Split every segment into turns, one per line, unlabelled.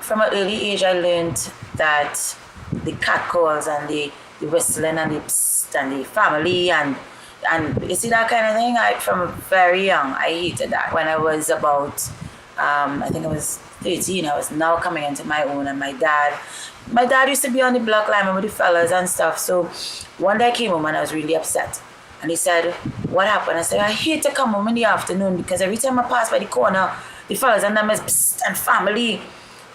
from an early age, I learned that the catcalls and the whistling and the psst and the family and you see that kind of thing. From very young, I hated that. When I was about, I think I was 13, I was now coming into my own, and my dad used to be on the block climbing with the fellas and stuff. So one day I came home and I was really upset. And he said, "What happened?" I said, "I hate to come home in the afternoon because every time I pass by the corner, the fellas and them is psst and family."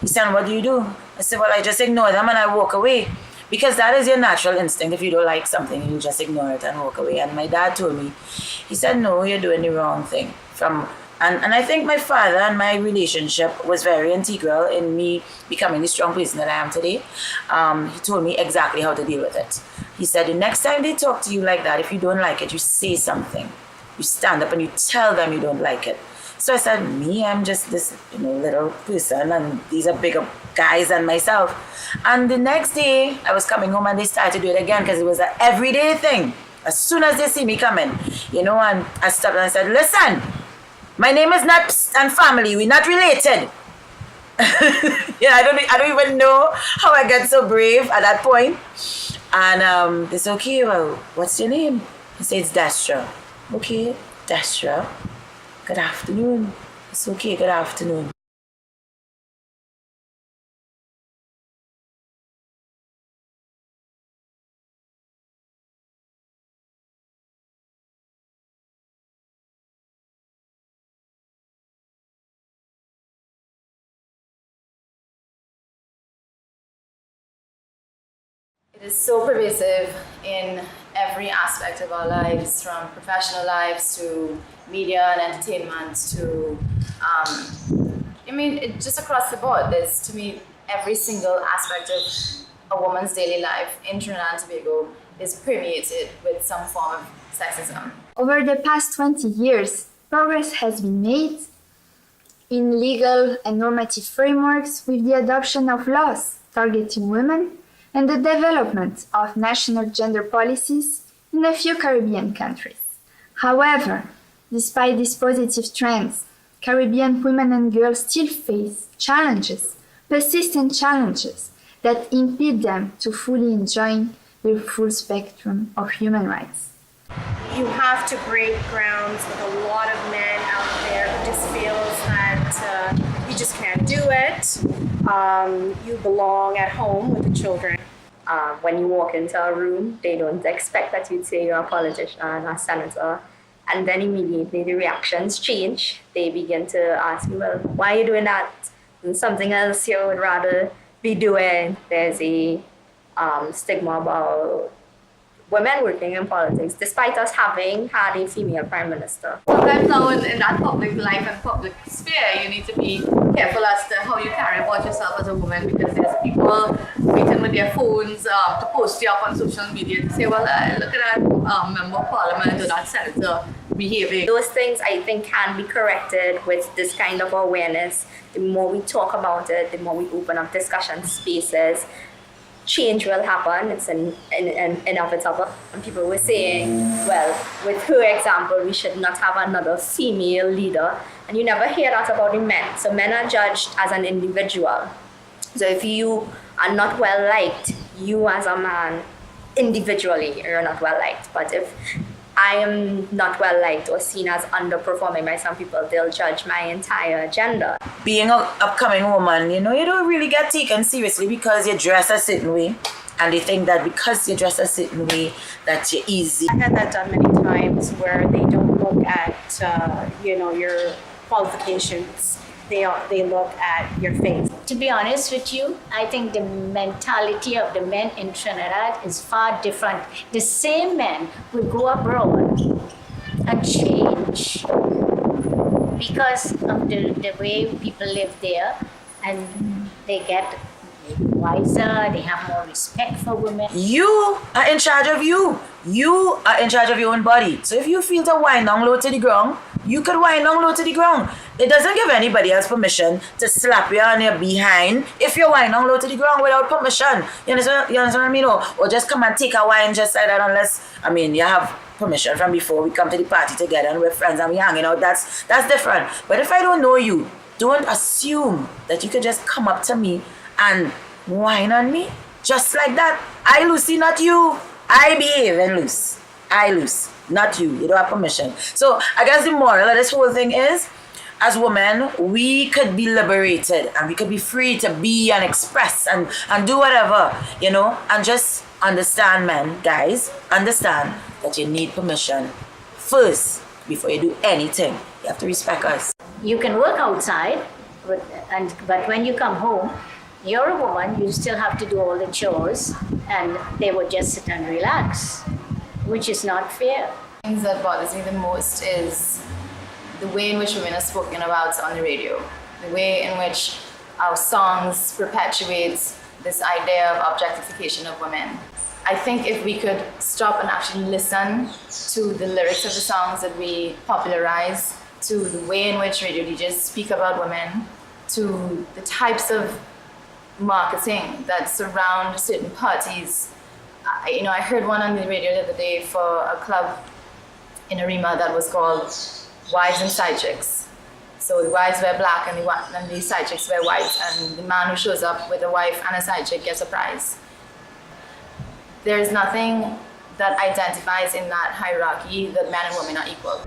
He said, "What do?" I said, "Well, I just ignore them and I walk away." Because that is your natural instinct. If you don't like something, you just ignore it and walk away. And my dad told me, he said, "No, you're doing the wrong thing." And I think my father and my relationship was very integral in me becoming the strong person that I am today. He told me exactly how to deal with it. He said, the next time they talk to you like that, if you don't like it, you say something. You stand up and you tell them you don't like it. So I said, I'm just this little person, and these are bigger guys than myself. And the next day, I was coming home and they started to do it again because it was an everyday thing. As soon as they see me coming, and I stopped and I said, "Listen, my name is not Psst and family. We're not related." I don't even know how I got so brave at that point. And they said, "Okay, well, what's your name?" I said, "It's Destra." "Okay, Destra. Good afternoon." It's okay, good afternoon.
It is so pervasive in every aspect of our lives, from professional lives to media and entertainment to, just across the board. There's, to me, every single aspect of a woman's daily life in Trinidad and Tobago is permeated with some form of sexism.
Over the past 20 years, progress has been made in legal and normative frameworks with the adoption of laws targeting women and the development of national gender policies in a few Caribbean countries. However, despite these positive trends, Caribbean women and girls still face challenges, persistent challenges, that impede them to fully enjoy the full spectrum of human rights.
You have to break grounds with a lot of men out there who just feels that you just can't do it. You belong at home with the children.
When you walk into a room, they don't expect that you'd say you're a politician, a senator, and then immediately the reactions change. They begin to ask you, "Well, why are you doing that? And something else you would rather be doing." There's a stigma about women working in politics, despite us having had a female prime minister.
Sometimes now in that public life and public sphere, you need to be careful as to how you carry about yourself as a woman, because there's people waiting with their phones to post you up on social media to say, "Well, look at that member of parliament or that senator behaving."
Those things, I think, can be corrected with this kind of awareness. The more we talk about it, the more we open up discussion spaces, change will happen. It's inevitable. And people were saying, well, with her example, we should not have another female leader. And you never hear that about the men. So men are judged as an individual. So if you are not well liked, you as a man, individually, you're not well liked. But if I am not well liked or seen as underperforming by some people, they'll judge my entire agenda.
Being an upcoming woman, you don't really get taken seriously because you dress a certain way. And they think that because you dress a certain way, that you're easy.
I had that done many times where they don't look at, your qualifications. They look at your face.
To be honest with you, I think the mentality of the men in Trinidad is far different. The same men will go abroad and change because of the way people live there, and they get wiser, they have more respect for women.
You are in charge of you. You are in charge of your own body. So if you feel to wind down low to the ground, you could wind down low to the ground. It doesn't give anybody else permission to slap you on your behind if you wind down low to the ground without permission. You understand what I mean? Or just come and take a wine just like that unless, you have permission from before we come to the party together and we're friends and we're hanging out. That's different. But if I don't know you don't assume that you can just come up to me and whine on me just like that. I Lucy, not you. I behave and loose. I loose, not you. You don't have permission. So I guess the moral of this whole thing is, as women, we could be liberated and we could be free to be and express and do whatever, you know, and just understand, men, guys, understand that you need permission first before you do anything. You have to respect us.
You can work outside, but when you come home, you're a woman, you still have to do all the chores, and they would just sit and relax, which is not fair.
Things that bothers me the most is the way in which women are spoken about on the radio, the way in which our songs perpetuate this idea of objectification of women. I think if we could stop and actually listen to the lyrics of the songs that we popularize, to the way in which radio DJs speak about women, to the types of marketing that surround certain parties. I heard one on the radio the other day for a club in Arima that was called Wives and Side Chicks. So the wives wear black and the side chicks wear white, and the man who shows up with a wife and a side chick gets a prize. There is nothing that identifies in that hierarchy that men and women are equal.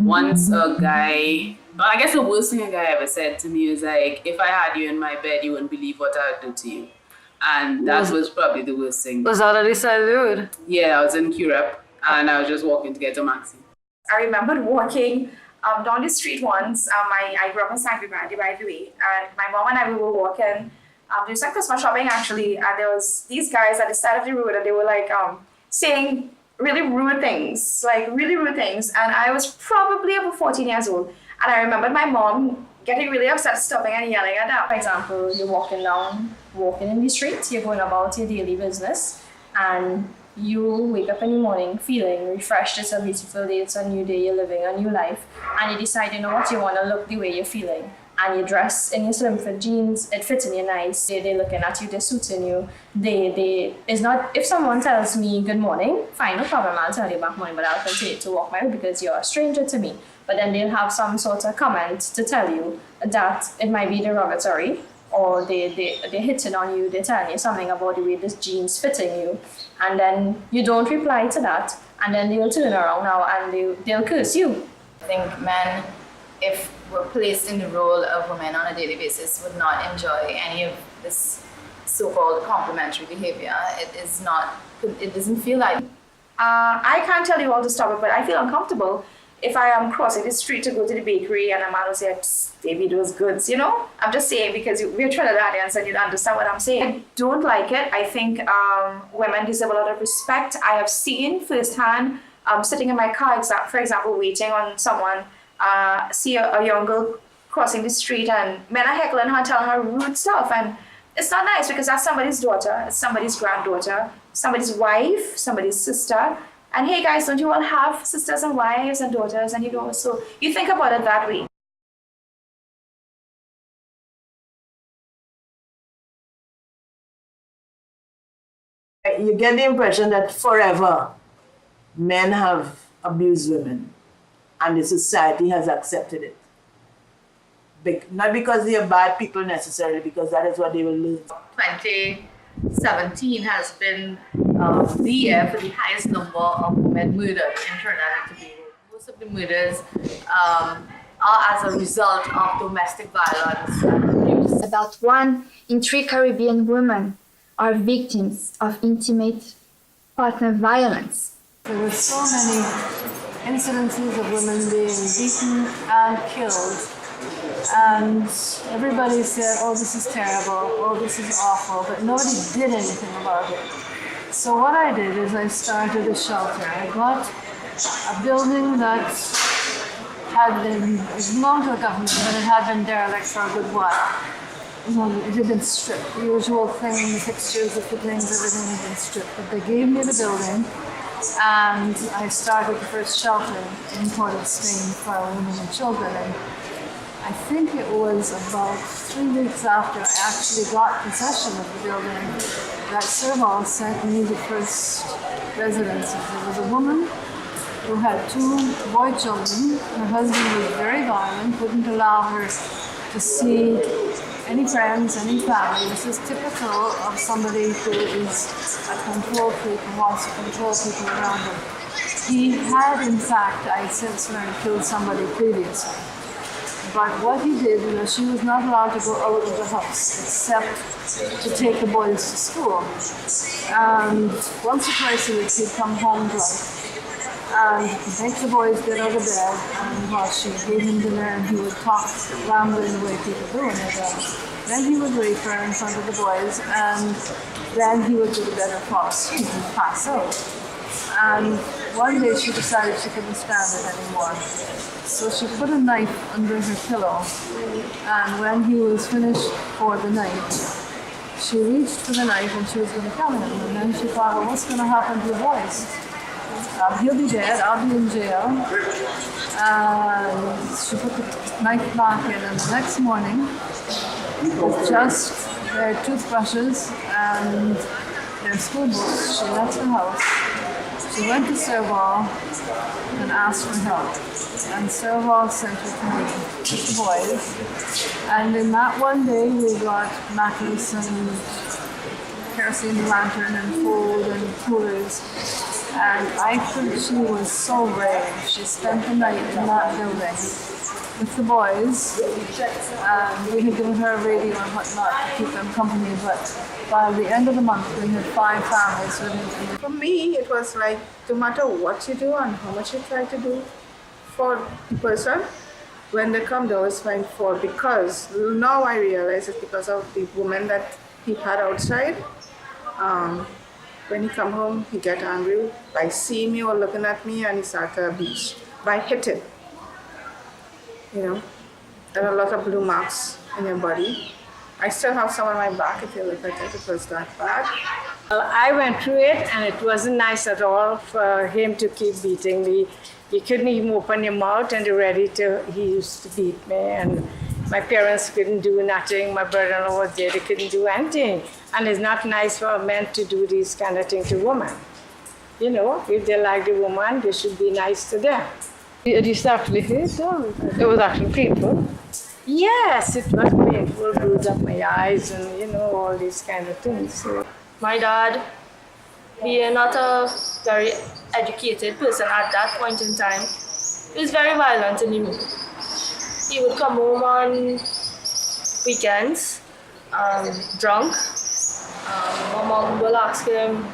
Once a guy, well, I guess the worst thing a guy ever said to me was like, if I had you in my bed, you wouldn't believe what I would do to you. And that was probably the worst thing.
Was that what he said, dude?
Yeah, I was in Europe and I was just walking to get a maxi.
I remember walking down the street once. I grew up in St. Vivaldi, by the way, and my mom and I, we were walking, doing some Christmas shopping actually, and there was these guys at the side of the road, and they were like saying really rude things, and I was probably about 14 years old, and I remembered my mom getting really upset, stopping and yelling at them.
For example, you're walking in the street, you're going about your daily business, and you wake up in the morning feeling refreshed. It's a beautiful day, it's a new day, you're living a new life, and you decide, you know what, you want to look the way you're feeling, and you dress in your slim fit jeans, it fits in you nice, they're looking at you, they're suiting you, it's not, if someone tells me good morning, fine, no problem, I'll tell you back morning, but I'll continue to walk my way because you're a stranger to me. But then they'll have some sort of comment to tell you that it might be derogatory, or they're hitting on you, they're telling you something about the way this jeans fitting you, and then you don't reply to that, and then they'll turn around now and they'll curse you.
I think men, if we're placed in the role of women on a daily basis, would not enjoy any of this so-called complimentary behavior. It doesn't feel like.
I can't tell you all to stop it, but I feel uncomfortable if I am crossing the street to go to the bakery and a man will say, baby, those goods, you know? I'm just saying because we're Trinidadians and you understand what I'm saying. I don't like it. I think women deserve a lot of respect. I have seen firsthand, sitting in my car, for example, waiting on someone, see a young girl crossing the street and men are heckling her, telling her rude stuff. And it's not nice because that's somebody's daughter, it's somebody's granddaughter, somebody's wife, somebody's sister. And hey guys, don't you all have sisters and wives and daughters? And so you think about it that way.
You get the impression that forever men have abused women and the society has accepted it. Not because they are bad people necessarily, because that is what they will learn.
2017 has been the year for the highest number of women murdered in Trinidad and Tobago. Most of the murders are as a result of domestic violence and abuse.
About 1 in 3 Caribbean women are victims of intimate partner violence.
There were so many incidences of women being beaten and killed. And everybody said, oh, this is terrible, oh, this is awful, but nobody did anything about it. So what I did is I started a shelter. I got a building that it belonged to the government, but it had been derelict for a good while. It had been stripped. The usual thing, the fixtures, the fittings, everything had been stripped. But they gave me the building, and I started the first shelter in Port of Spain for women and children. And I think it was about 3 weeks after I actually got possession of the building that Serval sent me the first residences. There was a woman who had 2 boy children. Her husband was very violent, wouldn't allow her to see any friends, any family. This is typical of somebody who is a control freak and wants to control people around him. He had, in fact, I since learned, killed somebody previously. But what he did was she was not allowed to go out of the house except to take the boys to school. And once or twice a week he'd come home drunk and make the boys get out of bed, and while she gave him dinner and he would talk rambling the way people do in their bed. Then he would rape her in front of the boys, and then he would go to bed and fall asleep and pass out. And one day she decided she couldn't stand it anymore. So she put a knife under her pillow, and when he was finished for the night, she reached for the knife and she was going to kill him. And then she thought, well, what's going to happen to the boys? He'll be dead, I'll be in jail. And she put the knife back in, and the next morning, with just their toothbrushes and their school books, she left the house. She went to Serval and asked for help. And Serval sent her to me with the boys. And in that one day, we got mattress and kerosene lantern and food and coolers. And I think she was so brave. She spent the night in that building with the boys. We had given her a radio and whatnot to keep them company, but by the end of the month, we had 5 families living.
For me, it was like, no matter what you do and how much you try to do for the person, when they come, they always find fault, because now I realize it's because of the woman that he had outside. When he come home, he get angry by seeing me or looking at me, and he start to abuse by hitting. You know, there are a lot of blue marks in your body. I still have some on my back. If you look at it, it was that bad.
Well, I went through it, and it wasn't nice at all for him to keep beating me. You couldn't even open your mouth, and he used to beat me, and my parents couldn't do nothing. My brother-in-law was there, they couldn't do anything. And it's not nice for men to do these kind of things to women. You know, if they like the woman, they should be nice to them.
It used to actually hurt them. It was actually painful.
Yes, it was painful, bruise up my eyes and, you know, all these kind of things. So.
My dad, being not a very educated person at that point in time, he was very violent in the mood. He would come home on weekends, drunk. My mom will ask him,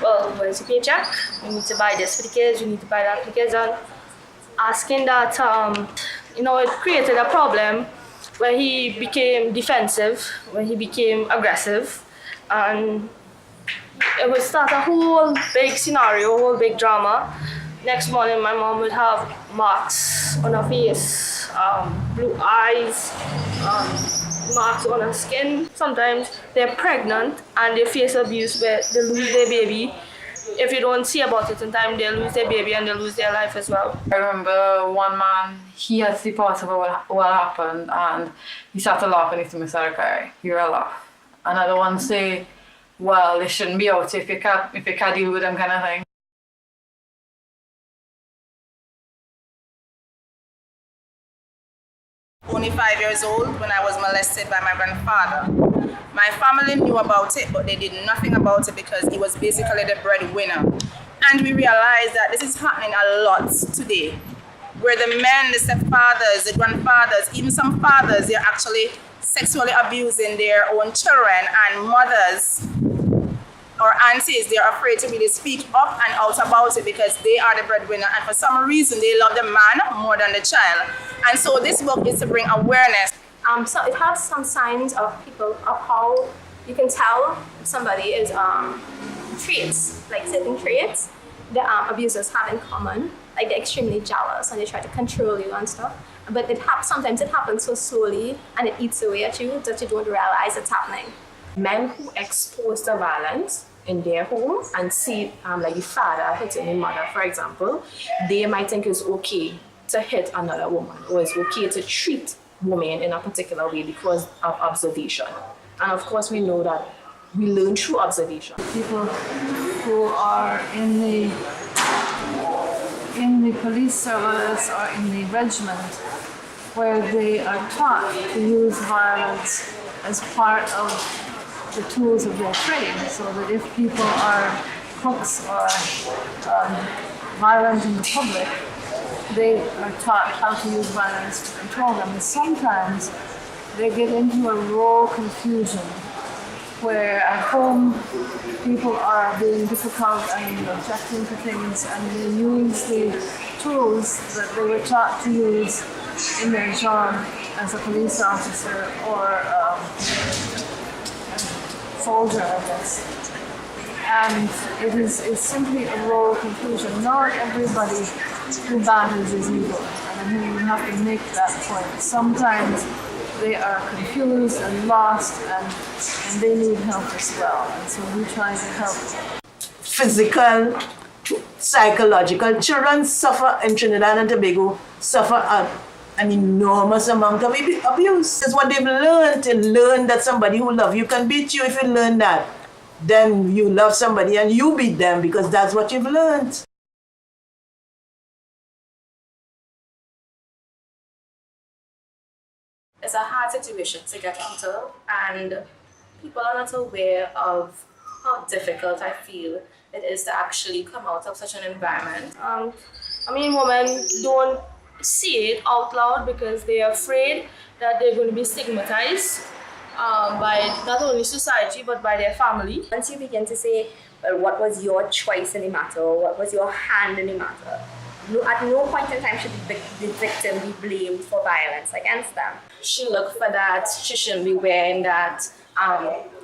well, where's your paycheck? You need to buy this for the kids, you need to buy that for the kids. And asking that, you know, it created a problem where he became defensive, when he became aggressive. And it would start a whole big scenario, a whole big drama. Next morning, my mom would have marks on her face, blue eyes, marks on her skin. Sometimes they're pregnant and they face abuse where they lose their baby. If you don't see about it in time, they'll lose their baby and they'll lose their life as well.
I remember one man, he had the part of what happened, and he started laughing at me, sorry, you're a laugh. Another one say, well, they shouldn't be out if you can't deal with them kind of thing.
Only 5 years old when I was molested by my grandfather. My family knew about it, but they did nothing about it because he was basically the breadwinner. And we realized that this is happening a lot today, where the men, the stepfathers, the grandfathers, even some fathers, they're actually sexually abusing their own children, and mothers or aunties, they're afraid to really speak up and out about it because they are the breadwinner, and for some reason they love the man more than the child. And so this book is to bring awareness.
So it has some signs of how you can tell if somebody is traits, like certain traits that abusers have in common, like they're extremely jealous and they try to control you and stuff. But sometimes it happens so slowly and it eats away at you that you don't realize it's happening.
Men who expose the violence in their home and see like the father hitting the mother, for example, they might think it's okay to hit another woman, or it's okay to treat women in a particular way because of observation. And of course, we know that we learn through observation.
People who are in the police service or in the regiment, where they are taught to use violence as part of the tools of their trade, so that if people are crooks or violent in the public, they are taught how to use violence to control them. And sometimes they get into a role confusion where at home people are being difficult and objecting to things, and they use the tools that they were taught to use in their job as a police officer or soldier, I guess. And it's simply a role confusion. Not everybody who battles is evil, and you have to make that point. Sometimes they are confused and lost, and they need help as well. And so we try to help.
Physical, psychological. Children suffer in Trinidad and Tobago, suffer an enormous amount of abuse. It's what they've learned. They learn that somebody who loves you can beat you. If you learn that, then you love somebody and you beat them because that's what you've learned.
It's a hard situation to get out of, and people are not aware of how difficult I feel it is to actually come out of such an environment. Women don't say it out loud because they're afraid that they're going to be stigmatized by not only society but by their family.
Once you begin to say, well, what was your choice in the matter, or what was your hand in the matter, at no point in time should the victim be blamed for violence against them.
She looked for that, she shouldn't be wearing that,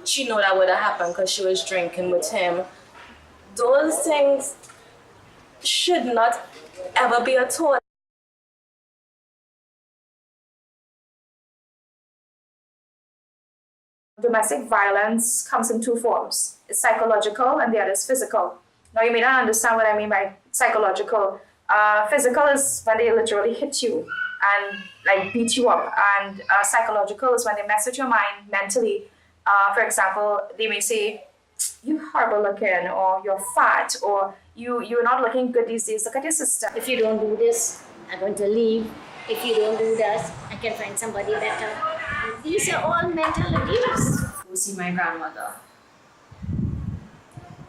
she know that would have happened because she was drinking with him. Those things should not ever be taught.
Domestic violence comes in two forms. It's psychological and the other is physical. Now you may not understand what I mean by psychological. Physical is when they literally hit you and like beat you up, and psychological is when they mess with your mind mentally. For example, they may say, "You're horrible looking," or "You're fat," or "You're not looking good these days. Look at your sister."
If you don't do this, I'm going to leave. If you don't do that, I can find somebody better. And these are all mental abuse.
Go see my grandmother.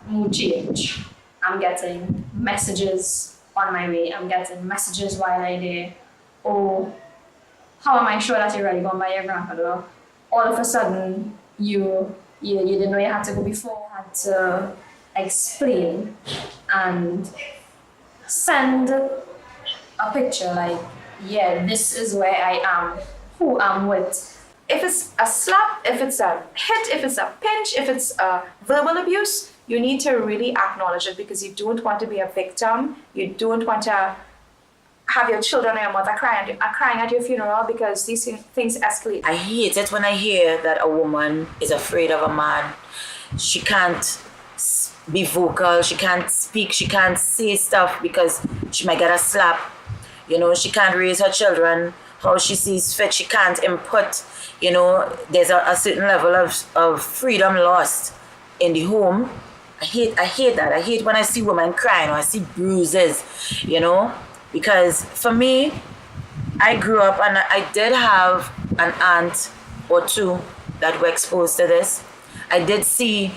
Mood change. I'm getting messages on my way. I'm getting messages while I'm there. Oh, how am I sure that you're ready to go by your grandmother? All of a sudden, you didn't know you had to go before. You had to explain and send a picture like, yeah, this is where I am, who I'm with.
If it's a slap, if it's a hit, if it's a pinch, if it's a verbal abuse, you need to really acknowledge it because you don't want to be a victim. You don't want to have your children or your mother crying at your funeral because these things escalate.
I hate it when I hear that a woman is afraid of a man. She can't be vocal, she can't speak, she can't say stuff because she might get a slap. You know, she can't raise her children how she sees fit. She can't input. You know, there's a certain level of freedom lost in the home. I hate that. I hate when I see women crying or I see bruises, you know, because for me, I grew up and I did have an aunt or two that were exposed to this. I did see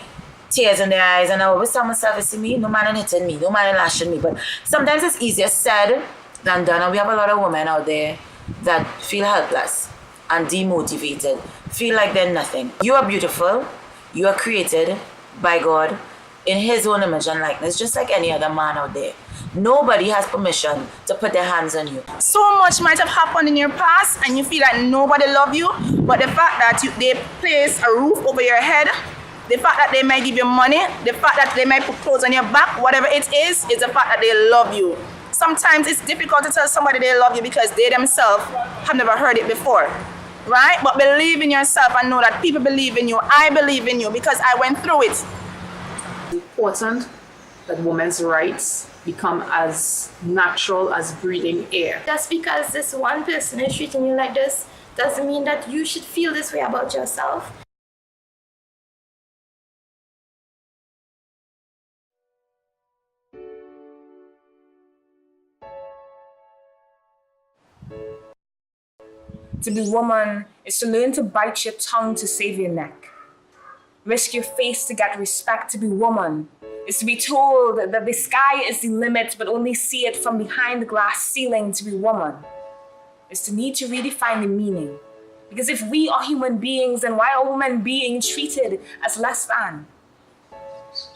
tears in their eyes and I always tell myself, see me, no man hitting me, no man lashing me. But sometimes it's easier said than done, and we have a lot of women out there that feel helpless and demotivated, feel like they're nothing. You are beautiful, you are created by God in His own image and likeness, just like any other man out there. Nobody has permission to put their hands on you.
So much might have happened in your past and you feel like nobody loves you, but the fact that they place a roof over your head, the fact that they might give you money, the fact that they might put clothes on your back, whatever it is the fact that they love you. Sometimes it's difficult to tell somebody they love you because they themselves have never heard it before, right? But believe in yourself and know that people believe in you. I believe in you because I went through it.
It's important that women's rights become as natural as breathing air.
Just because this one person is treating you like this
doesn't mean that you should feel this way about yourself.
To be woman is to learn to bite your tongue to save your neck. Risk your face to get respect. To be woman is to be told that the sky is the limit, but only see it from behind the glass ceiling. To be woman is to need to redefine the meaning. Because if we are human beings, then why are women being treated as less than?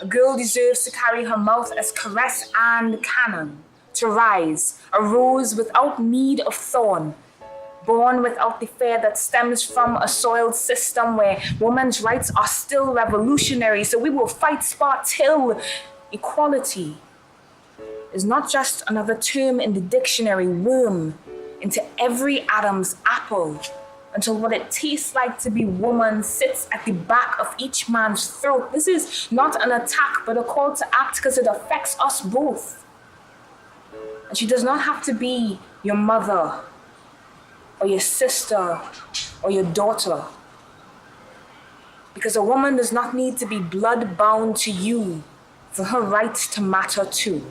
A girl deserves to carry her mouth as caress and cannon, to rise, a rose without need of thorn, born without the fear that stems from a soiled system where women's rights are still revolutionary. So we will fight spot till equality is not just another term in the dictionary, worm into every Adam's apple, until what it tastes like to be woman sits at the back of each man's throat. This is not an attack, but a call to act, because it affects us both. And she does not have to be your mother, or your sister, or your daughter. Because a woman does not need to be blood bound to you for her rights to matter too.